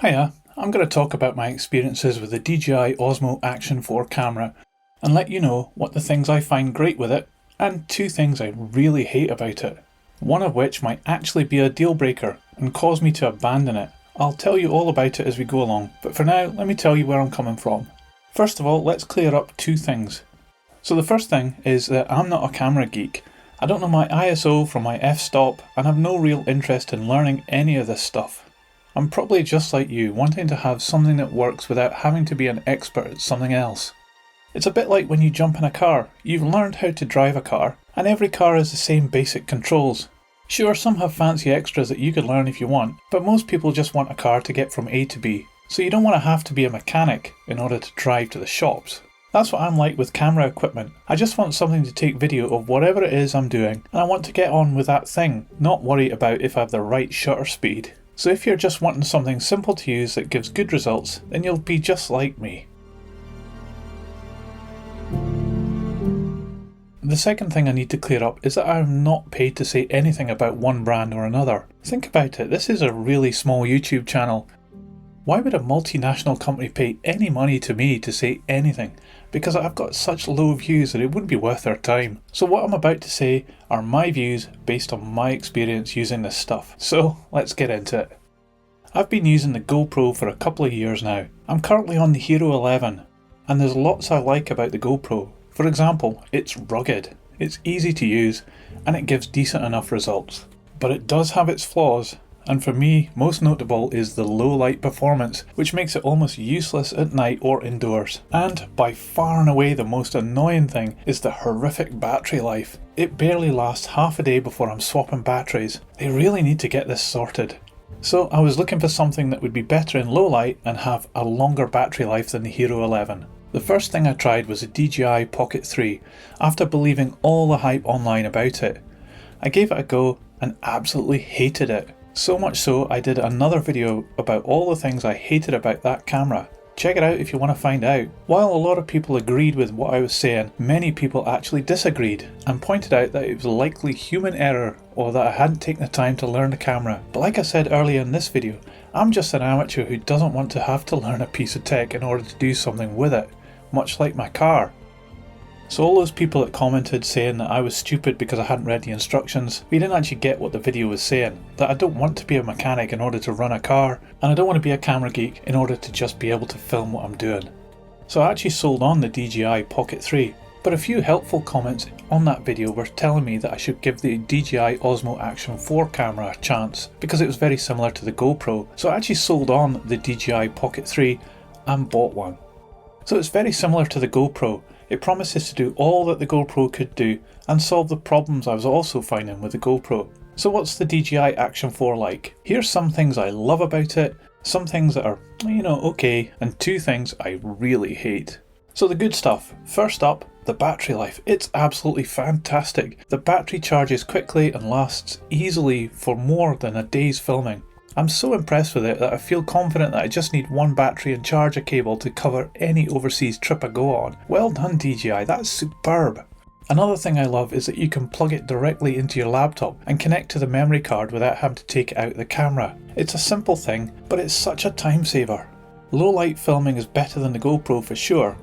Hiya, I'm going to talk about my experiences with the DJI Osmo Action 4 camera and let you know what the things I find great with it and two things I really hate about it. One of which might actually be a deal breaker and cause me to abandon it. I'll tell you all about it as we go along, but for now let me tell you where I'm coming from. First of all, let's clear up two things. So the first thing is that I'm not a camera geek. I don't know my ISO from my f-stop and have no real interest in learning any of this stuff. I'm probably just like you, wanting to have something that works without having to be an expert at something else. It's a bit like when you jump in a car. You've learned how to drive a car, and every car has the same basic controls. Sure, some have fancy extras that you could learn if you want, but most people just want a car to get from A to B, so you don't want to have to be a mechanic in order to drive to the shops. That's what I'm like with camera equipment. I just want something to take video of whatever it is I'm doing, and I want to get on with that thing, not worry about if I have the right shutter speed. So if you're just wanting something simple to use that gives good results, then you'll be just like me. The second thing I need to clear up is that I am not paid to say anything about one brand or another. Think about it, this is a really small YouTube channel. Why would a multinational company pay any money to me to say anything? Because I've got such low views that it wouldn't be worth their time. So what I'm about to say are my views based on my experience using this stuff. So let's get into it. I've been using the GoPro for a couple of years now. I'm currently on the Hero 11 and there's lots I like about the GoPro. For example, it's rugged, it's easy to use and it gives decent enough results. But it does have its flaws. And for me, most notable is the low light performance, which makes it almost useless at night or indoors. And by far and away the most annoying thing is the horrific battery life. It barely lasts half a day before I'm swapping batteries. They really need to get this sorted. So I was looking for something that would be better in low light and have a longer battery life than the Hero 11. The first thing I tried was a DJI Pocket 3, after believing all the hype online about it. I gave it a go and absolutely hated it. So much so I did another video about all the things I hated about that camera. Check it out if you want to find out. While a lot of people agreed with what I was saying, many people actually disagreed and pointed out that it was likely human error or that I hadn't taken the time to learn the camera. But like I said earlier in this video, I'm just an amateur who doesn't want to have to learn a piece of tech in order to do something with it, much like my car. So all those people that commented saying that I was stupid because I hadn't read the instructions, we didn't actually get what the video was saying. That I don't want to be a mechanic in order to run a car, and I don't want to be a camera geek in order to just be able to film what I'm doing. So I actually sold on the DJI Pocket 3, but a few helpful comments on that video were telling me that I should give the DJI Osmo Action 4 camera a chance, because it was very similar to the GoPro. So I actually sold on the DJI Pocket 3 and bought one. So it's very similar to the GoPro. It promises to do all that the GoPro could do and solve the problems I was also finding with the GoPro. So what's the DJI Action 4 like? Here's some things I love about it, some things that are, okay, and two things I really hate. So the good stuff. First up, the battery life. It's absolutely fantastic. The battery charges quickly and lasts easily for more than a day's filming. I'm so impressed with it that I feel confident that I just need one battery and charger cable to cover any overseas trip I go on. Well done DJI, that's superb. Another thing I love is that you can plug it directly into your laptop and connect to the memory card without having to take it out of the camera. It's a simple thing, but it's such a time saver. Low light filming is better than the GoPro for sure,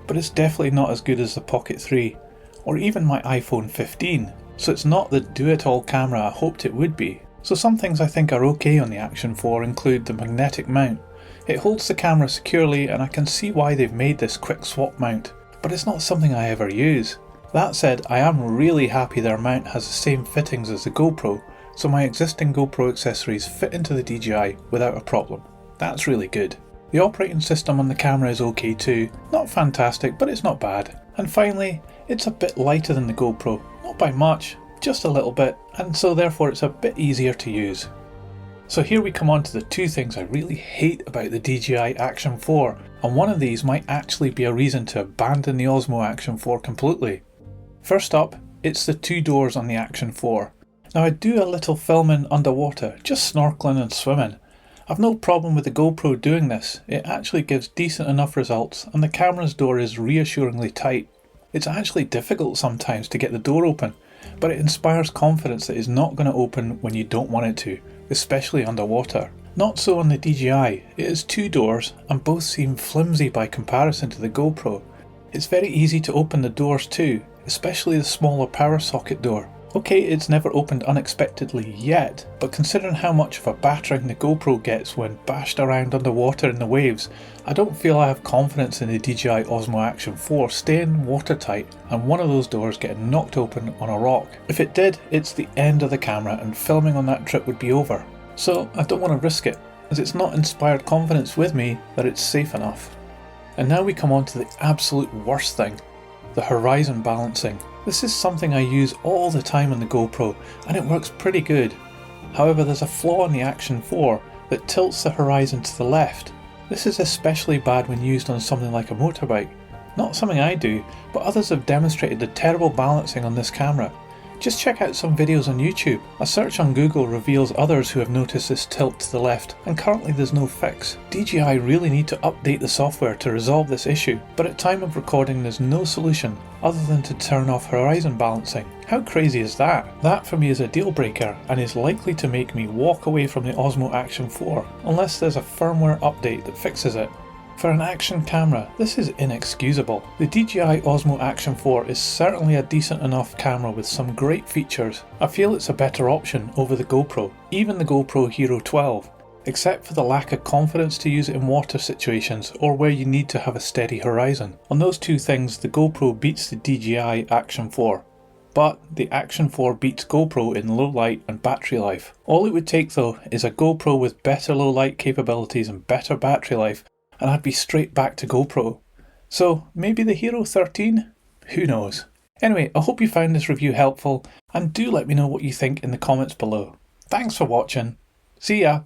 but it's definitely not as good as the Pocket 3, or even my iPhone 15, so it's not the do-it-all camera I hoped it would be. So some things I think are okay on the Action 4 include the magnetic mount. It holds the camera securely and I can see why they've made this quick swap mount, but it's not something I ever use. That said, I am really happy their mount has the same fittings as the GoPro, so my existing GoPro accessories fit into the DJI without a problem. That's really good. The operating system on the camera is okay too, not fantastic but it's not bad. And finally, it's a bit lighter than the GoPro, not by much, just a little bit, and so therefore it's a bit easier to use. So here we come on to the two things I really hate about the DJI Action 4, and one of these might actually be a reason to abandon the Osmo Action 4 completely. First up, it's the two doors on the Action 4. Now I do a little filming underwater, just snorkeling and swimming. I've no problem with the GoPro doing this, it actually gives decent enough results and the camera's door is reassuringly tight. It's actually difficult sometimes to get the door open, but it inspires confidence that it's not going to open when you don't want it to, especially underwater. Not so on the DJI. It has two doors and both seem flimsy by comparison to the GoPro. It's very easy to open the doors too, especially the smaller power socket door. Okay, it's never opened unexpectedly yet, but considering how much of a battering the GoPro gets when bashed around underwater in the waves, I don't feel I have confidence in the DJI Osmo Action 4 staying watertight and one of those doors getting knocked open on a rock. If it did, it's the end of the camera and filming on that trip would be over. So I don't want to risk it, as it's not inspired confidence with me that it's safe enough. And now we come on to the absolute worst thing, the horizon balancing. This is something I use all the time on the GoPro and it works pretty good. However, there's a flaw in the Action 4 that tilts the horizon to the left. This is especially bad when used on something like a motorbike. Not something I do, but others have demonstrated the terrible balancing on this camera. Just check out some videos on YouTube. A search on Google reveals others who have noticed this tilt to the left, and currently there's no fix. DJI really need to update the software to resolve this issue, but at time of recording there's no solution other than to turn off horizon balancing. How crazy is that? That for me is a deal breaker and is likely to make me walk away from the Osmo Action 4 unless there's a firmware update that fixes it. For an action camera, this is inexcusable. The DJI Osmo Action 4 is certainly a decent enough camera with some great features. I feel it's a better option over the GoPro, even the GoPro Hero 12, except for the lack of confidence to use it in water situations or where you need to have a steady horizon. On those two things, the GoPro beats the DJI Action 4. But the Action 4 beats GoPro in low light and battery life. All it would take though is a GoPro with better low light capabilities and better battery life, and I'd be straight back to GoPro. So maybe the Hero 13? Who knows? Anyway, I hope you found this review helpful and do let me know what you think in the comments below. Thanks for watching. See ya!